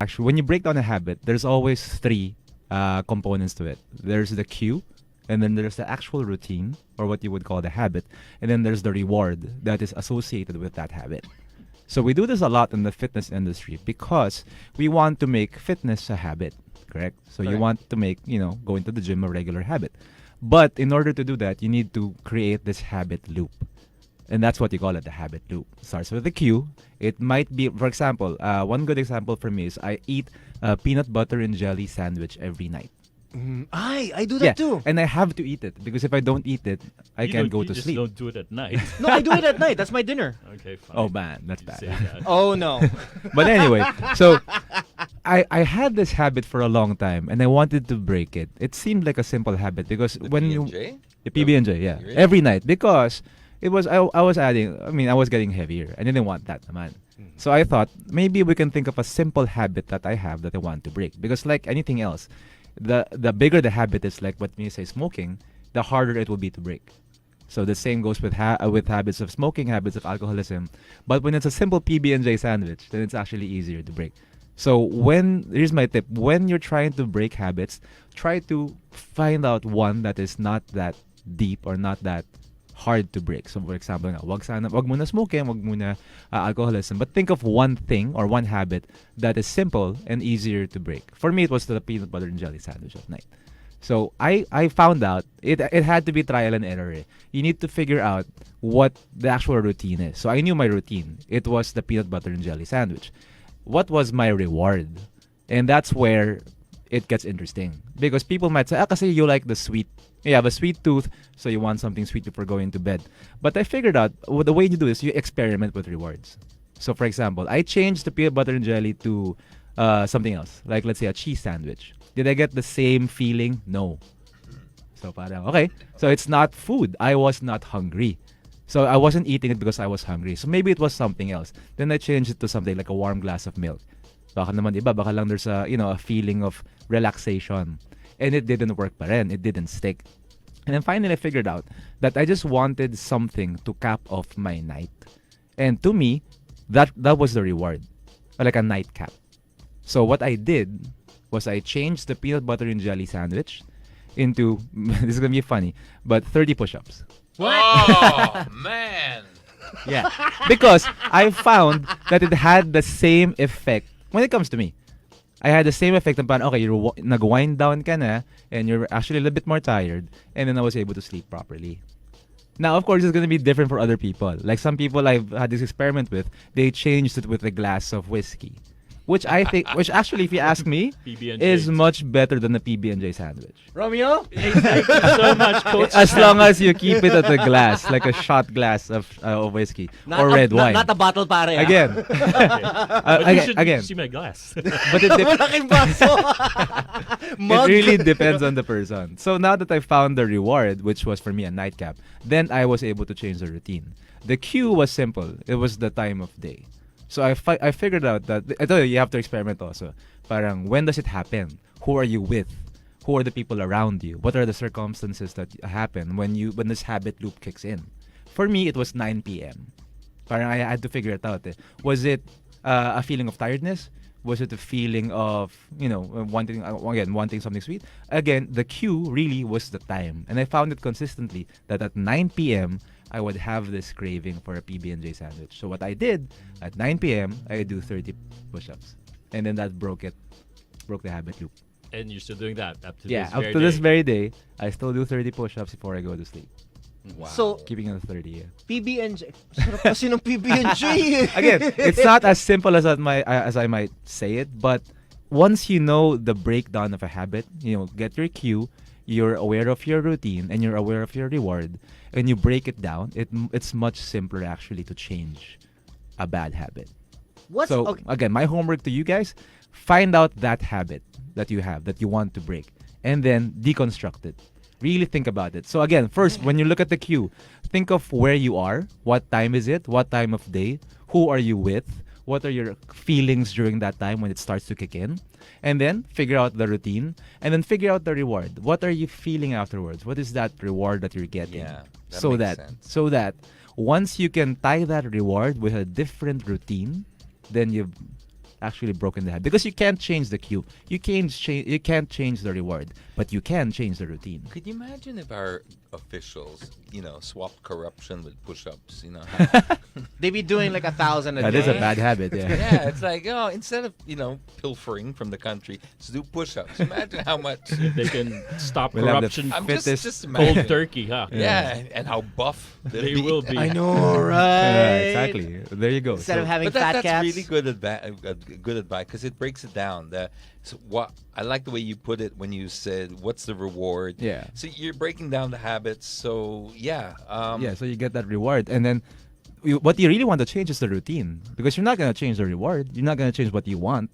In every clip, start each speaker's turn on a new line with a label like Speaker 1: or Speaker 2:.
Speaker 1: Actually, when you break down a habit, there's always three components to it. There's the cue, and then there's the actual routine, or what you would call the habit, and then there's the reward that is associated with that habit. So we do this a lot in the fitness industry because we want to make fitness a habit, correct? So you
Speaker 2: Correct.
Speaker 1: want to make, going to the gym a regular habit. But in order to do that, you need to create this habit loop. And that's what you call it, the habit loop. Starts with the cue. It might be, for example, one good example for me is I eat a peanut butter and jelly sandwich every night.
Speaker 2: I do that too.
Speaker 1: And I have to eat it because if I don't eat it, I can't go to
Speaker 3: You
Speaker 1: sleep.
Speaker 3: just don't do it at night.
Speaker 2: No, I do it at night. That's my dinner.
Speaker 3: Okay, fine.
Speaker 1: Oh man, that's
Speaker 3: You
Speaker 1: bad.
Speaker 3: say that.
Speaker 2: Oh no.
Speaker 1: But anyway, so I had this habit for a long time and I wanted to break it. It seemed like a simple habit because
Speaker 4: The
Speaker 1: when
Speaker 4: P&J?
Speaker 1: the PB&J, yeah,
Speaker 4: Really?
Speaker 1: every night because it was I was adding. I mean, I was getting heavier. I didn't want that, man. So I thought maybe we can think of a simple habit that I have that I want to break because like anything else, the bigger the habit is, like what you say smoking, the harder it will be to break. So the same goes with with habits of smoking, habits of alcoholism. But when it's a simple PB&J sandwich, then it's actually easier to break. So here's my tip: when you're trying to break habits, try to find out one that is not that deep or not that hard to break. So for example, wag muna smoking, wag muna alcoholism, but think of one thing or one habit that is simple and easier to break. For me, it was the peanut butter and jelly sandwich at night. So I found out it had to be trial and error. You need to figure out what the actual routine is. So I knew my routine. It was the peanut butter and jelly sandwich. What was my reward? And that's where it gets interesting. Because people might say, kasi you like the sweet. You have a sweet tooth, so you want something sweet before going to bed. But I figured out the way you do is you experiment with rewards. So for example, I changed the peanut butter and jelly to something else. Like let's say a cheese sandwich. Did I get the same feeling? No. So parang, okay. So it's not food. I was not hungry. So I wasn't eating it because I was hungry. So maybe it was something else. Then I changed it to something like a warm glass of milk. Baka naman iba, baka lang there's a feeling of relaxation. And it didn't work pa rin. It didn't stick. And then finally I figured out that I just wanted something to cap off my night. And to me, that was the reward. Like a nightcap. So what I did was I changed the peanut butter and jelly sandwich into, this is going to be funny, but 30 push-ups.
Speaker 4: Oh, man.
Speaker 1: Yeah. Because I found that it had the same effect when it comes to me. I had the same effect of, okay, you're nag-wind down ka na, and you're actually a little bit more tired, and then I was able to sleep properly. Now, of course, it's going to be different for other people. Like some people I've had this experiment with, they changed it with a glass of whiskey. Which actually, if you ask me,
Speaker 3: PB&J.
Speaker 1: is much better than the PB&J sandwich.
Speaker 2: Romeo?
Speaker 3: Thank you so much, Coach.
Speaker 1: As long as you keep it at the glass, like a shot glass of whiskey or red wine.
Speaker 2: Not a bottle pare.
Speaker 1: Again.
Speaker 3: But you should
Speaker 1: again.
Speaker 3: see my glass.
Speaker 1: But it
Speaker 2: Malaking baso.
Speaker 1: It
Speaker 2: Mug.
Speaker 1: really depends on the person. So now that I found the reward, which was for me a nightcap, then I was able to change the routine. The cue was simple. It was the time of day. So I figured out that, I told you have to experiment also. Parang, when does it happen? Who are you with? Who are the people around you? What are the circumstances that happen when this habit loop kicks in? For me, it was 9 p.m. Parang I had to figure it out. Was it a feeling of tiredness? Was it a feeling of, wanting something sweet? Again, the cue really was the time. And I found it consistently that at 9 p.m., I would have this craving for a PB&J sandwich. So what I did, at 9 p.m., I do 30 push-ups. And then that broke the habit loop.
Speaker 3: And you're still doing that up to
Speaker 1: Yeah,
Speaker 3: this
Speaker 1: up
Speaker 3: very
Speaker 1: to this
Speaker 3: day.
Speaker 1: very day, I still do 30 push-ups before I go to sleep.
Speaker 4: Wow.
Speaker 2: So,
Speaker 1: Keeping it at 30, yeah.
Speaker 2: PB&J. Sarap kasi ng PB&J.
Speaker 1: Again, it's not as simple as I might say it, but once you know the breakdown of a habit, get your cue, you're aware of your routine, and you're aware of your reward, and you break it down, it's much simpler actually to change a bad habit. Again, my homework to you guys, find out that habit that you have, that you want to break, and then deconstruct it. Really think about it. So again, first, when you look at the cue, think of where you are, what time is it, what time of day, who are you with, what are your feelings during that time when it starts to kick in, and then figure out the routine, and then figure out the reward. What are you feeling afterwards? What is that reward that you're getting?
Speaker 4: Yeah, that
Speaker 1: so
Speaker 4: makes
Speaker 1: that
Speaker 4: sense.
Speaker 1: so that once you can tie that reward with a different routine, then actually broken the habit because you can't change the cue. You can't change the reward, but you can change the routine.
Speaker 4: Could you imagine if our officials, swapped corruption with push-ups?
Speaker 2: They be doing like 1,000 a
Speaker 1: That
Speaker 2: day.
Speaker 1: is a bad habit. Yeah.
Speaker 4: Yeah, it's like, instead of, pilfering from the country, just do push-ups. Imagine how much.
Speaker 3: They can stop
Speaker 1: We'll have the
Speaker 3: corruption
Speaker 4: I'm
Speaker 1: fittest-
Speaker 4: just
Speaker 3: cold
Speaker 4: imagining.
Speaker 3: turkey, huh?
Speaker 4: Yeah, and how buff they'll
Speaker 3: They will be.
Speaker 2: I know, right?
Speaker 1: Yeah, exactly. There you go.
Speaker 2: Instead
Speaker 1: So-
Speaker 2: of having
Speaker 4: But
Speaker 2: fat
Speaker 4: that's
Speaker 2: cats.
Speaker 4: really good advice because it breaks it down. So what I like the way you put it when you said, "What's the reward?"
Speaker 1: Yeah.
Speaker 4: So you're breaking down the habits. So yeah.
Speaker 1: So you get that reward, and then what you really want to change is the routine, because you're not gonna change the reward. You're not gonna change what you want,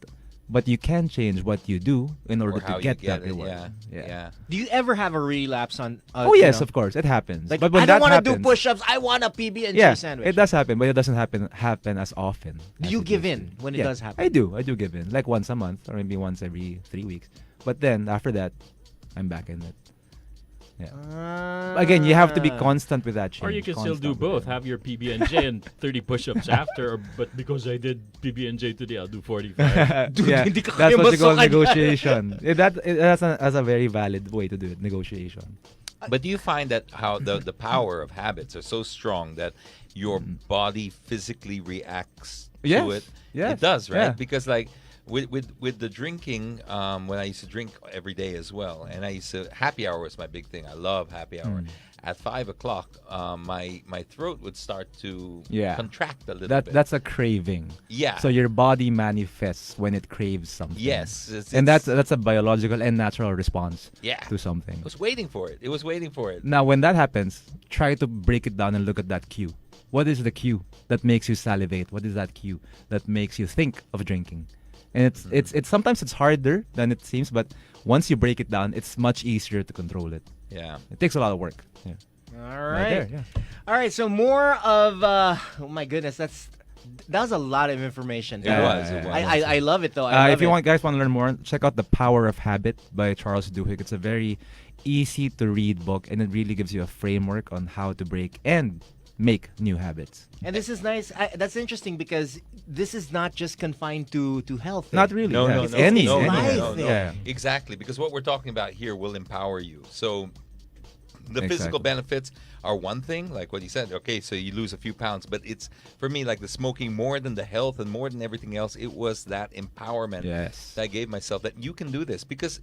Speaker 1: but you can change what you do in order
Speaker 4: or how
Speaker 1: to get
Speaker 4: you get
Speaker 1: that
Speaker 4: it.
Speaker 1: reward.
Speaker 4: Yeah.
Speaker 2: Do you ever have a relapse on?
Speaker 1: Oh yes, of course, it happens.
Speaker 2: Like,
Speaker 1: but when
Speaker 2: I don't
Speaker 1: that
Speaker 2: want to do
Speaker 1: happens,
Speaker 2: push-ups. I want a PB and
Speaker 1: yeah,
Speaker 2: cheese sandwich.
Speaker 1: it does happen, but it doesn't happen as often.
Speaker 2: Do
Speaker 1: as
Speaker 2: you
Speaker 1: it
Speaker 2: give
Speaker 1: used
Speaker 2: in
Speaker 1: to.
Speaker 2: when it
Speaker 1: Yeah,
Speaker 2: does happen?
Speaker 1: I do give in, like once a month or maybe once every 3 weeks. But then after that, I'm back in it. Yeah. Again, you have to be constant with that change.
Speaker 3: Or you can still do
Speaker 1: constant with
Speaker 3: both.
Speaker 1: it.
Speaker 3: Have your PB&J and 30 push-ups after. But because I did PB&J today, I'll do 45.
Speaker 2: Dude,
Speaker 1: yeah,
Speaker 2: hindi ka
Speaker 1: that's
Speaker 2: kaya
Speaker 1: what you call
Speaker 2: masukan yan.
Speaker 1: negotiation. That's a very valid way to do it. Negotiation.
Speaker 4: But do you find that how the power of habits are so strong that your body physically reacts
Speaker 1: Yes,
Speaker 4: to it?
Speaker 1: yes,
Speaker 4: It does, right?
Speaker 1: yeah.
Speaker 4: Because like with the drinking, when I used to drink every day as well, and happy hour was my big thing. I love happy hour. At 5 o'clock, my throat would start to contract a little bit.
Speaker 1: That's a craving.
Speaker 4: Yeah.
Speaker 1: So your body manifests when it craves something.
Speaker 4: Yes,
Speaker 1: and that's a biological and natural response
Speaker 4: Yeah.
Speaker 1: to something.
Speaker 4: It was waiting for it. It was waiting for it.
Speaker 1: Now, when that happens, try to break it down and look at that cue. What is the cue that makes you salivate? What is that cue that makes you think of drinking? And it's sometimes it's harder than it seems, but once you break it down, it's much easier to control it.
Speaker 4: Yeah.
Speaker 1: It takes a lot of work. Yeah.
Speaker 2: All right.
Speaker 1: there, yeah.
Speaker 2: All right. So more of. Oh my goodness, that was a lot of information.
Speaker 4: It was.
Speaker 2: I love it though.
Speaker 1: If you guys want to learn more, check out The Power of Habit by Charles Duhigg. It's a very easy to read book, and it really gives you a framework on how to break and make new habits.
Speaker 2: And this is nice. That's interesting because this is not just confined to health.
Speaker 1: Not really.
Speaker 4: No,
Speaker 1: yeah.
Speaker 4: no,
Speaker 1: It's
Speaker 4: no,
Speaker 1: any.
Speaker 4: no,
Speaker 1: any.
Speaker 2: life
Speaker 4: no, no.
Speaker 1: Yeah.
Speaker 4: Exactly, because what we're talking about here will empower you. So the physical
Speaker 1: Exactly.
Speaker 4: benefits are one thing, like what you said. Okay, so you lose a few pounds, but it's for me like the smoking more than the health and more than everything else. It was that empowerment
Speaker 1: Yes.
Speaker 4: that I gave myself that you can do this because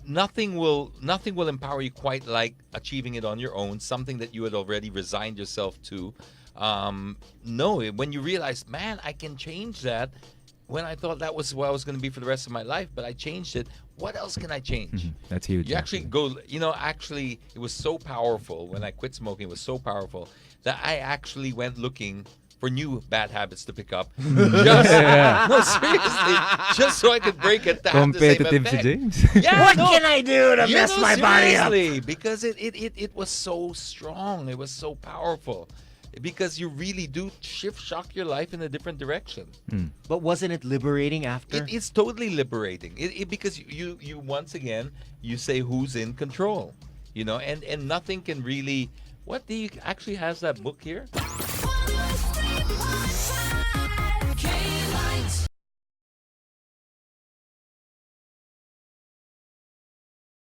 Speaker 4: nothing will empower you quite like achieving it on your own. Something that you had already resigned yourself to. No, when you realize, man, I can change that. When I thought that was what I was going to be for the rest of my life, but I changed it. What else can I change?
Speaker 1: That's huge.
Speaker 4: You actually go, actually, it was so powerful when I quit smoking. It was so powerful that I actually went looking for new bad habits to pick up. No, seriously, just so I could break it. To have the same
Speaker 1: Competitive si
Speaker 4: effect.
Speaker 1: James.
Speaker 4: Yeah,
Speaker 2: What
Speaker 4: no,
Speaker 2: can I do to mess my body up?
Speaker 4: seriously, because it was so strong. It was so powerful. Because you really do shock your life in a different direction.
Speaker 2: But wasn't it liberating after?
Speaker 4: It's totally liberating. Because you once again you say who's in control, and nothing can really. What do you actually has that book here?
Speaker 5: 1, 2, 3, 4, 5.